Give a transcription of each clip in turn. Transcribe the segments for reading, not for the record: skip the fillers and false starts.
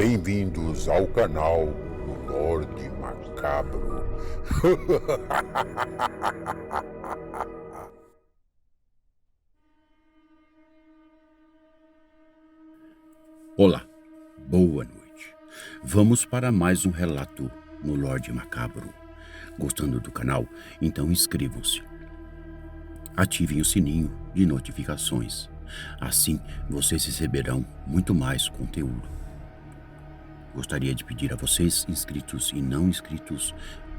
Bem-vindos ao canal do Lorde Macabro. Olá, boa noite. Vamos para mais um relato no Lorde Macabro. Gostando do canal? Então inscrevam-se. Ativem o sininho de notificações. Assim vocês receberão muito mais conteúdo. Gostaria de pedir a vocês, inscritos e não inscritos,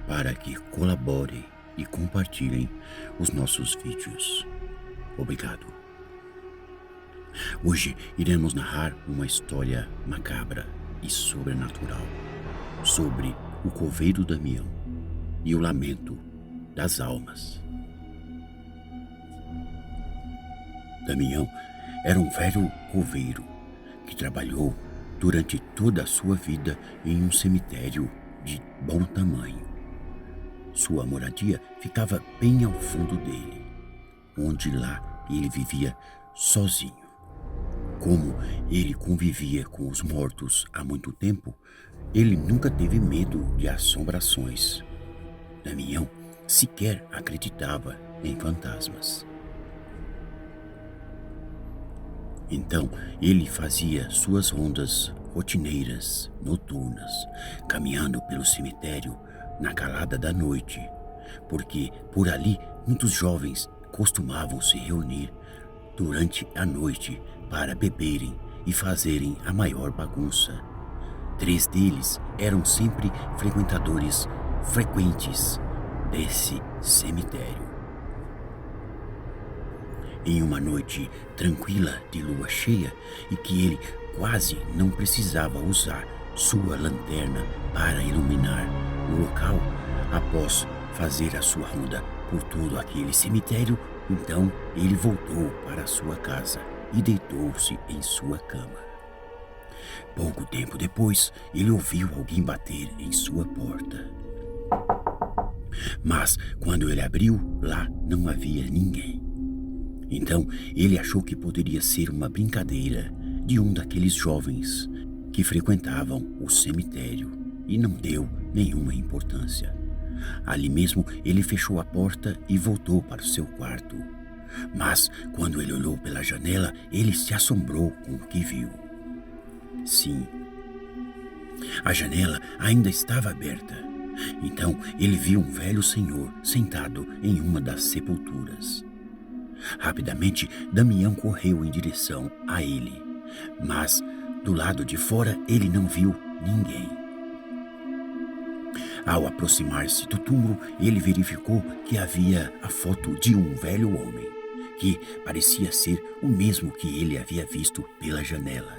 para que colaborem e compartilhem os nossos vídeos. Obrigado. Hoje iremos narrar uma história macabra e sobrenatural sobre o coveiro Damião e o lamento das almas. Damião era um velho coveiro que trabalhou durante toda a sua vida em um cemitério de bom tamanho. Sua moradia ficava bem ao fundo dele, onde lá ele vivia sozinho. Como ele convivia com os mortos há muito tempo, ele nunca teve medo de assombrações. Damião sequer acreditava em fantasmas. Então ele fazia suas rondas rotineiras, noturnas, caminhando pelo cemitério na calada da noite, porque por ali muitos jovens costumavam se reunir durante a noite para beberem e fazerem a maior bagunça. 3 deles eram sempre frequentadores frequentes desse cemitério. Em uma noite tranquila de lua cheia e que ele quase não precisava usar sua lanterna para iluminar o local, após fazer a sua ronda por todo aquele cemitério, então ele voltou para sua casa e deitou-se em sua cama. Pouco tempo depois, ele ouviu alguém bater em sua porta. Mas quando ele abriu, lá não havia ninguém. Então ele achou que poderia ser uma brincadeira de um daqueles jovens que frequentavam o cemitério e não deu nenhuma importância. Ali mesmo ele fechou a porta e voltou para o seu quarto. Mas quando ele olhou pela janela, ele se assombrou com o que viu. Sim, a janela ainda estava aberta. Então ele viu um velho senhor sentado em uma das sepulturas. Rapidamente, Damião correu em direção a ele, mas do lado de fora ele não viu ninguém. Ao aproximar-se do túmulo, ele verificou que havia a foto de um velho homem, que parecia ser o mesmo que ele havia visto pela janela.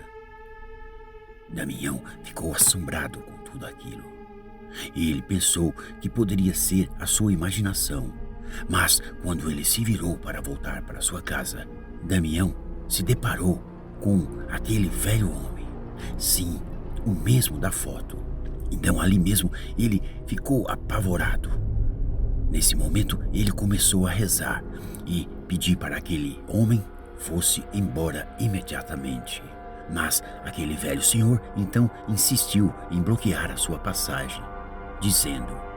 Damião ficou assombrado com tudo aquilo. Ele pensou que poderia ser a sua imaginação. Mas quando ele se virou para voltar para sua casa, Damião se deparou com aquele velho homem. Sim, o mesmo da foto. Então ali mesmo ele ficou apavorado. Nesse momento ele começou a rezar e pedir para aquele homem fosse embora imediatamente. Mas aquele velho senhor então insistiu em bloquear a sua passagem, dizendo: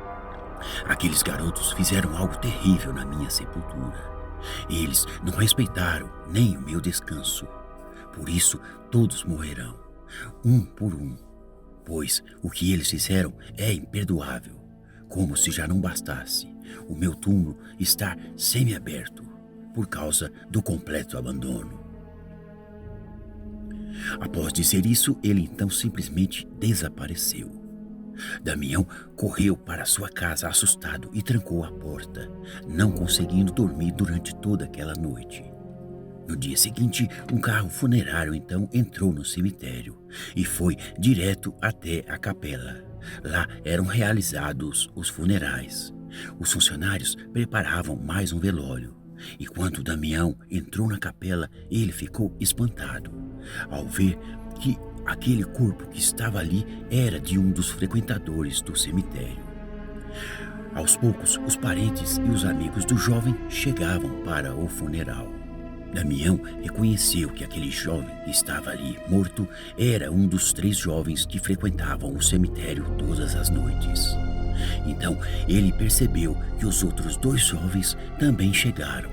"Aqueles garotos fizeram algo terrível na minha sepultura. Eles não respeitaram nem o meu descanso. Por isso todos morrerão, um por um, pois o que eles fizeram é imperdoável. Como se já não bastasse o meu túmulo estar semiaberto por causa do completo abandono." Após dizer isso, ele então simplesmente desapareceu. Damião correu para sua casa assustado e trancou a porta, não conseguindo dormir durante toda aquela noite. No dia seguinte, um carro funerário então entrou no cemitério e foi direto até a capela. Lá eram realizados os funerais. Os funcionários preparavam mais um velório. E quando Damião entrou na capela, ele ficou espantado ao ver que aquele corpo que estava ali era de um dos frequentadores do cemitério. Aos poucos, os parentes e os amigos do jovem chegavam para o funeral. Damião reconheceu que aquele jovem que estava ali morto era um dos 3 jovens que frequentavam o cemitério todas as noites. Então ele percebeu que os outros 2 jovens também chegaram.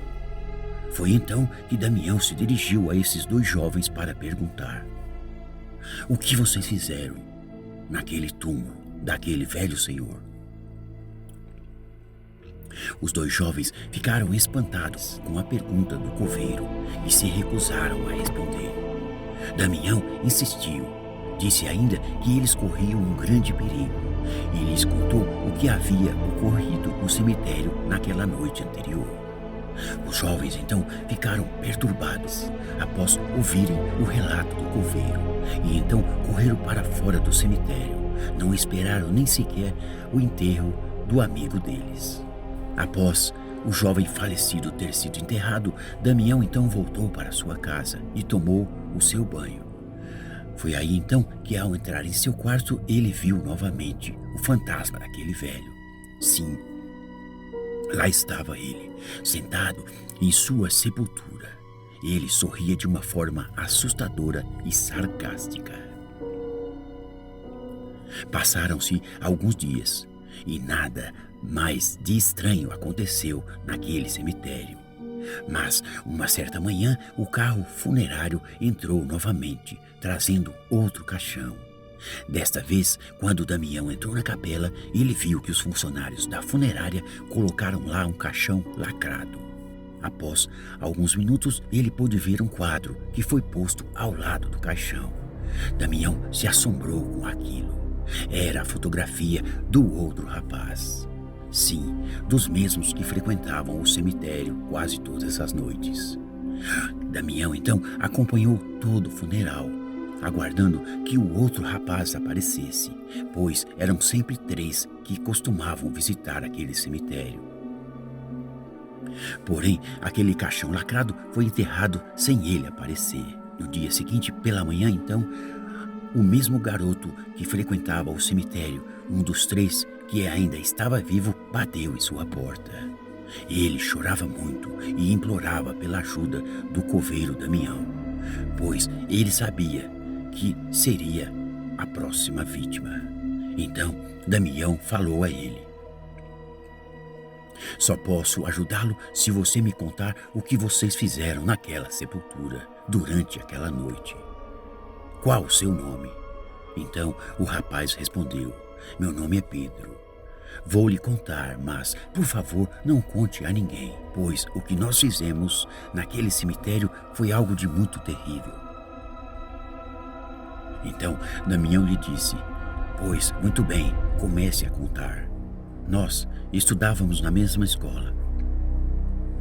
Foi então que Damião se dirigiu a esses 2 jovens para perguntar: "O que vocês fizeram naquele túmulo daquele velho senhor?" Os 2 jovens ficaram espantados com a pergunta do coveiro e se recusaram a responder. Damião insistiu, disse ainda que eles corriam um grande perigo e lhes contou o que havia ocorrido no cemitério naquela noite anterior. Os jovens então ficaram perturbados após ouvirem o relato do coveiro e então correram para fora do cemitério. Não esperaram nem sequer o enterro do amigo deles. Após o jovem falecido ter sido enterrado, Damião então voltou para sua casa e tomou o seu banho. Foi aí então que, ao entrar em seu quarto, ele viu novamente o fantasma daquele velho. Sim, lá estava ele, sentado em sua sepultura. Ele sorria de uma forma assustadora e sarcástica. Passaram-se alguns dias e nada mais de estranho aconteceu naquele cemitério. Mas, uma certa manhã, o carro funerário entrou novamente, trazendo outro caixão. Desta vez, quando Damião entrou na capela, ele viu que os funcionários da funerária colocaram lá um caixão lacrado. Após alguns minutos, ele pôde ver um quadro que foi posto ao lado do caixão. Damião se assombrou com aquilo. Era a fotografia do outro rapaz. Sim, dos mesmos que frequentavam o cemitério quase todas as noites. Damião então acompanhou todo o funeral, aguardando que o outro rapaz aparecesse, pois eram sempre 3 que costumavam visitar aquele cemitério. Porém, aquele caixão lacrado foi enterrado sem ele aparecer. No dia seguinte, pela manhã então, o mesmo garoto que frequentava o cemitério, um dos 3 que ainda estava vivo, bateu em sua porta. Ele chorava muito e implorava pela ajuda do coveiro Damião, pois ele sabia que seria a próxima vítima. Então Damião falou a ele: "Só posso ajudá-lo se você me contar o que vocês fizeram naquela sepultura durante aquela noite. Qual o seu nome?" Então o rapaz respondeu: "Meu nome é Pedro. Vou lhe contar, mas, por favor, não conte a ninguém, pois o que nós fizemos naquele cemitério foi algo de muito terrível." Então Damião lhe disse: "Pois, muito bem, comece a contar. Nós estudávamos na mesma escola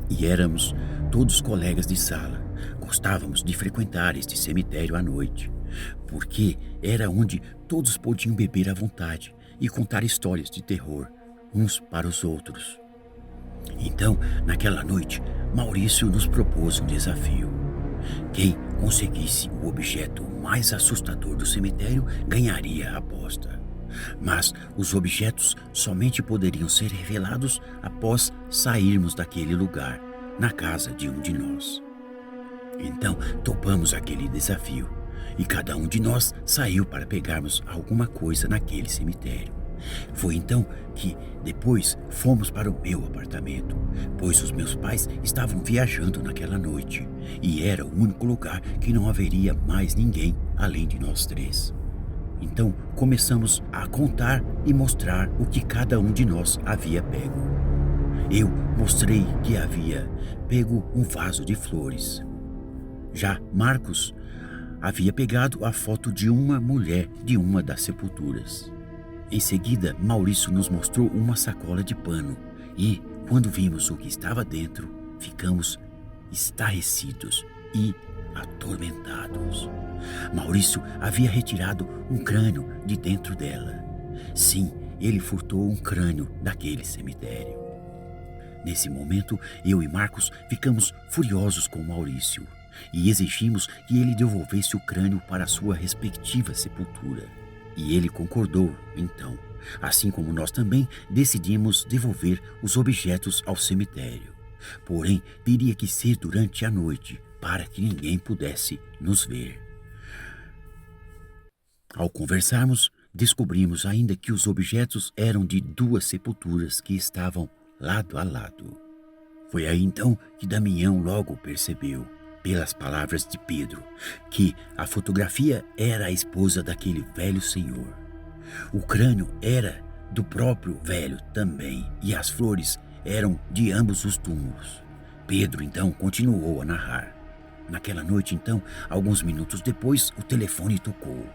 e éramos todos colegas de sala. Gostávamos de frequentar este cemitério à noite, porque era onde todos podiam beber à vontade e contar histórias de terror uns para os outros. Então, naquela noite, Maurício nos propôs um desafio. Quem conseguisse o objeto mais assustador do cemitério ganharia a aposta. Mas os objetos somente poderiam ser revelados após sairmos daquele lugar, na casa de um de nós. Então, topamos aquele desafio e cada um de nós saiu para pegarmos alguma coisa naquele cemitério. Foi então que depois fomos para o meu apartamento, pois os meus pais estavam viajando naquela noite e era o único lugar que não haveria mais ninguém além de nós 3. Então começamos a contar e mostrar o que cada um de nós havia pego. Eu mostrei que havia pego um vaso de flores. Já Marcos havia pegado a foto de uma mulher de uma das sepulturas. Em seguida, Maurício nos mostrou uma sacola de pano e, quando vimos o que estava dentro, ficamos estarrecidos e atormentados. Maurício havia retirado um crânio de dentro dela. Sim, ele furtou um crânio daquele cemitério. Nesse momento, eu e Marcos ficamos furiosos com Maurício e exigimos que ele devolvesse o crânio para a sua respectiva sepultura. E ele concordou, então, assim como nós também decidimos devolver os objetos ao cemitério. Porém, teria que ser durante a noite, para que ninguém pudesse nos ver. Ao conversarmos, descobrimos ainda que os objetos eram de 2 sepulturas que estavam lado a lado. Foi aí então que Damião logo percebeu, pelas palavras de Pedro, que a fotografia era a esposa daquele velho senhor. O crânio era do próprio velho também, e as flores eram de ambos os túmulos. Pedro então continuou a narrar. Naquela noite então, alguns minutos depois, o telefone tocou.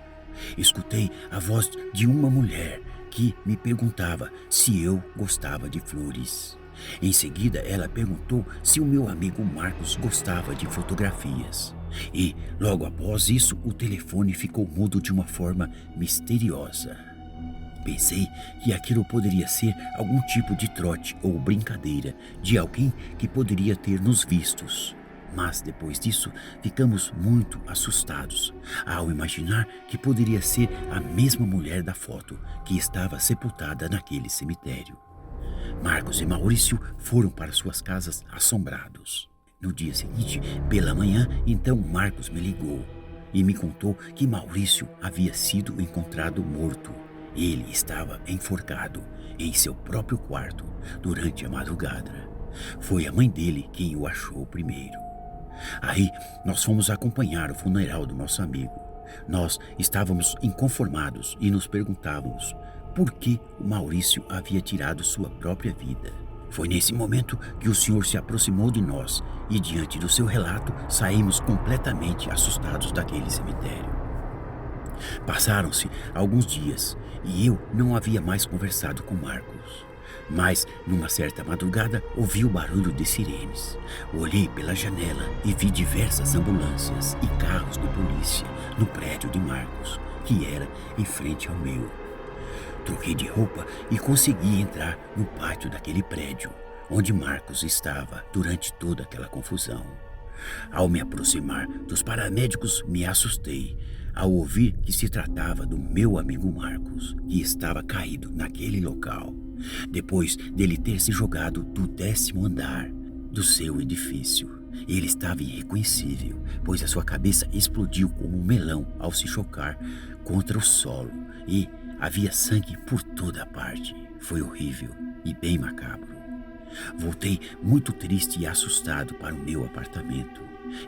Escutei a voz de uma mulher que me perguntava se eu gostava de flores. Em seguida, ela perguntou se o meu amigo Marcos gostava de fotografias. E, logo após isso, o telefone ficou mudo de uma forma misteriosa. Pensei que aquilo poderia ser algum tipo de trote ou brincadeira de alguém que poderia ter nos vistos. Mas depois disso, ficamos muito assustados ao imaginar que poderia ser a mesma mulher da foto que estava sepultada naquele cemitério. Marcos e Maurício foram para suas casas assombrados. No dia seguinte, pela manhã, então Marcos me ligou e me contou que Maurício havia sido encontrado morto. Ele estava enforcado em seu próprio quarto durante a madrugada. Foi a mãe dele quem o achou primeiro. Aí nós fomos acompanhar o funeral do nosso amigo. Nós estávamos inconformados e nos perguntávamos por que o Maurício havia tirado sua própria vida. Foi nesse momento que o senhor se aproximou de nós e, diante do seu relato, saímos completamente assustados daquele cemitério. Passaram-se alguns dias e eu não havia mais conversado com Marcos. Mas, numa certa madrugada, ouvi o barulho de sirenes. Olhei pela janela e vi diversas ambulâncias e carros de polícia no prédio de Marcos, que era em frente ao meu. Troquei de roupa e consegui entrar no pátio daquele prédio, onde Marcos estava durante toda aquela confusão. Ao me aproximar dos paramédicos, me assustei ao ouvir que se tratava do meu amigo Marcos, que estava caído naquele local, depois dele ter se jogado do 10º andar do seu edifício. Ele estava irreconhecível, pois a sua cabeça explodiu como um melão ao se chocar contra o solo e havia sangue por toda a parte. Foi horrível e bem macabro. Voltei muito triste e assustado para o meu apartamento.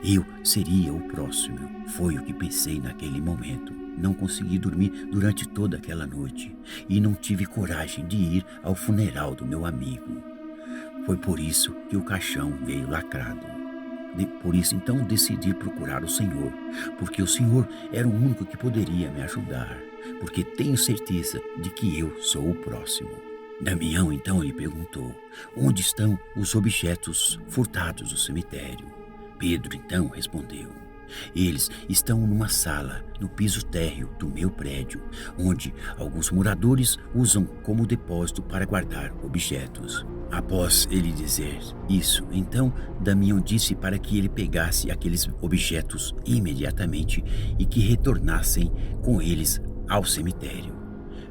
Eu seria o próximo. Foi o que pensei naquele momento. Não consegui dormir durante toda aquela noite e não tive coragem de ir ao funeral do meu amigo. Foi por isso que o caixão veio lacrado. Por isso então decidi procurar o Senhor, porque o Senhor era o único que poderia me ajudar, porque tenho certeza de que eu sou o próximo. Damião então lhe perguntou: onde estão os objetos furtados do cemitério? Pedro então respondeu: eles estão numa sala no piso térreo do meu prédio, onde alguns moradores usam como depósito para guardar objetos. Após ele dizer isso, então Damião disse para que ele pegasse aqueles objetos imediatamente e que retornassem com eles ao cemitério.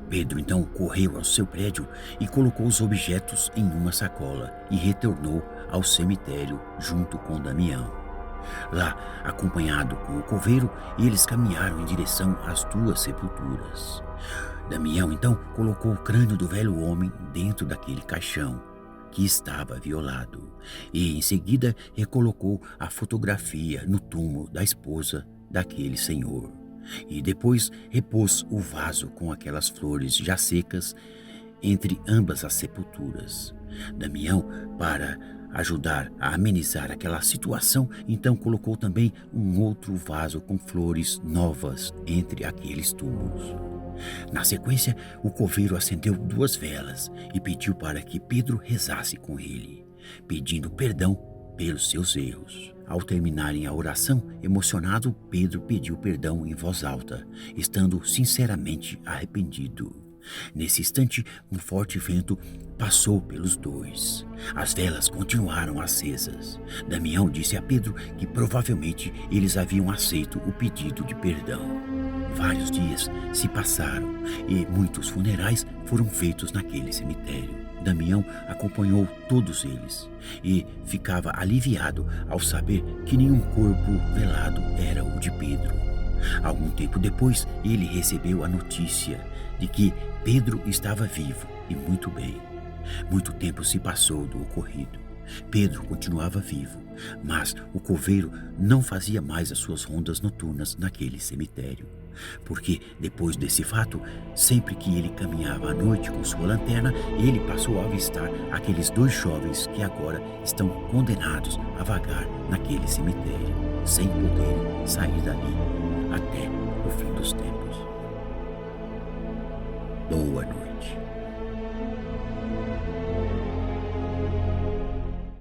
Pedro então correu ao seu prédio e colocou os objetos em uma sacola e retornou ao cemitério junto com Damião. Lá, acompanhado com o coveiro, eles caminharam em direção às 2 sepulturas. Damião então colocou o crânio do velho homem dentro daquele caixão que estava violado e em seguida recolocou a fotografia no túmulo da esposa daquele senhor. E depois repôs o vaso com aquelas flores já secas entre ambas as sepulturas. Damião, para ajudar a amenizar aquela situação, então colocou também um outro vaso com flores novas entre aqueles túmulos. Na sequência, o coveiro acendeu 2 velas e pediu para que Pedro rezasse com ele, pedindo perdão pelos seus erros. Ao terminarem a oração, emocionado, Pedro pediu perdão em voz alta, estando sinceramente arrependido. Nesse instante, um forte vento passou pelos 2. As velas continuaram acesas. Damião disse a Pedro que provavelmente eles haviam aceito o pedido de perdão. Vários dias se passaram e muitos funerais foram feitos naquele cemitério. Damião acompanhou todos eles e ficava aliviado ao saber que nenhum corpo velado era o de Pedro. Algum tempo depois, ele recebeu a notícia de que Pedro estava vivo e muito bem. Muito tempo se passou do ocorrido. Pedro continuava vivo, mas o coveiro não fazia mais as suas rondas noturnas naquele cemitério, porque depois desse fato, sempre que ele caminhava à noite com sua lanterna, ele passou a avistar aqueles dois jovens que agora estão condenados a vagar naquele cemitério, sem poderem sair dali até o fim dos tempos. Boa noite.